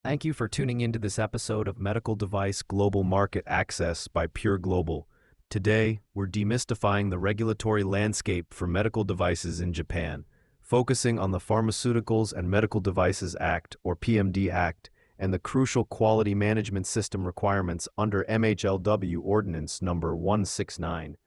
Thank you for tuning into this episode of Medical Device Global Market Access by Pure Global. Today, we're demystifying the regulatory landscape for medical devices in Japan, focusing on the Pharmaceuticals and Medical Devices Act, or PMD Act, and the crucial quality management system requirements under MHLW Ordinance number 169.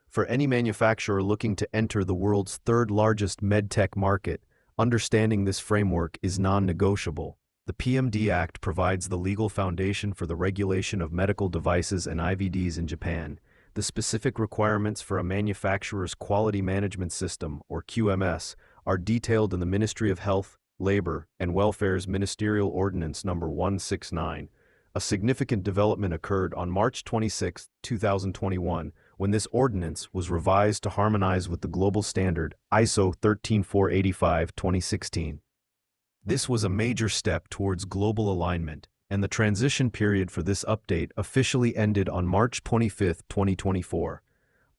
For any manufacturer looking to enter the world's third-largest medtech market, understanding this framework is non-negotiable. The PMD Act provides the legal foundation for the regulation of medical devices and IVDs in Japan. The specific requirements for a manufacturer's quality management system, or QMS, are detailed in the Ministry of Health, Labor, and Welfare's Ministerial Ordinance number 169. A significant development occurred on March 26, 2021, when this ordinance was revised to harmonize with the global standard ISO 13485-2016. This was a major step towards global alignment, and the transition period for this update officially ended on March 25, 2024.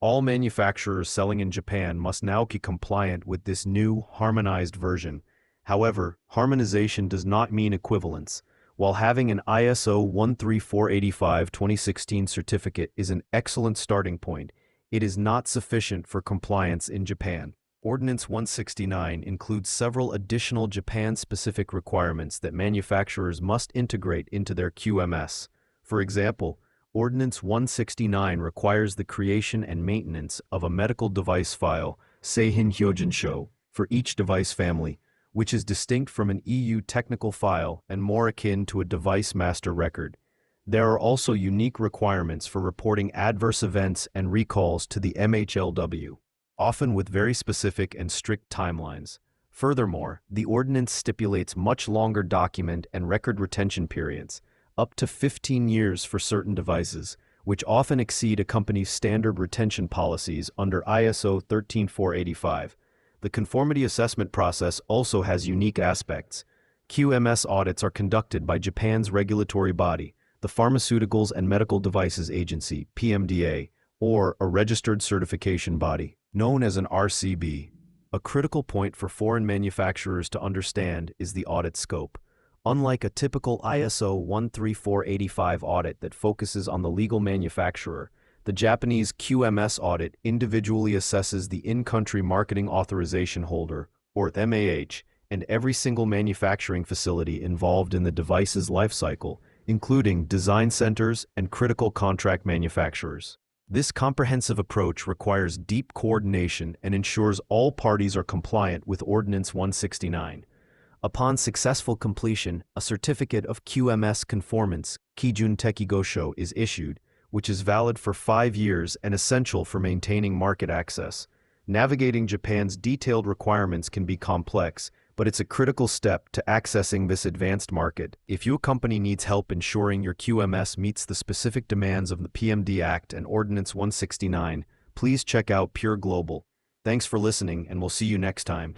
All manufacturers selling in Japan must now be compliant with this new, harmonized version. However, harmonization does not mean equivalence. While having an ISO 13485-2016 certificate is an excellent starting point, it is not sufficient for compliance in Japan. Ordinance 169 includes several additional Japan-specific requirements that manufacturers must integrate into their QMS. For example, Ordinance 169 requires the creation and maintenance of a medical device file, Seihin Hyojinsho, for each device family, which is distinct from an EU technical file and more akin to a device master record. There are also unique requirements for reporting adverse events and recalls to the MHLW, often with very specific and strict timelines. Furthermore, the ordinance stipulates much longer document and record retention periods, up to 15 years for certain devices, which often exceed a company's standard retention policies under ISO 13485. The conformity assessment process also has unique aspects. QMS audits are conducted by Japan's regulatory body, the Pharmaceuticals and Medical Devices Agency, PMDA, or a registered certification body, known as an RCB. A critical point for foreign manufacturers to understand is the audit scope. Unlike a typical ISO 13485 audit that focuses on the legal manufacturer, the Japanese QMS audit individually assesses the in-country marketing authorization holder, or MAH, and every single manufacturing facility involved in the device's lifecycle, including design centers and critical contract manufacturers. This comprehensive approach requires deep coordination and ensures all parties are compliant with Ordinance 169. Upon successful completion, a certificate of QMS conformance, Kijun Tekigosho, is issued, which is valid for 5 years and essential for maintaining market access. Navigating Japan's detailed requirements can be complex, but it's a critical step to accessing this advanced market. If your company needs help ensuring your QMS meets the specific demands of the PMD Act and Ordinance 169, please check out Pure Global. Thanks for listening, and we'll see you next time.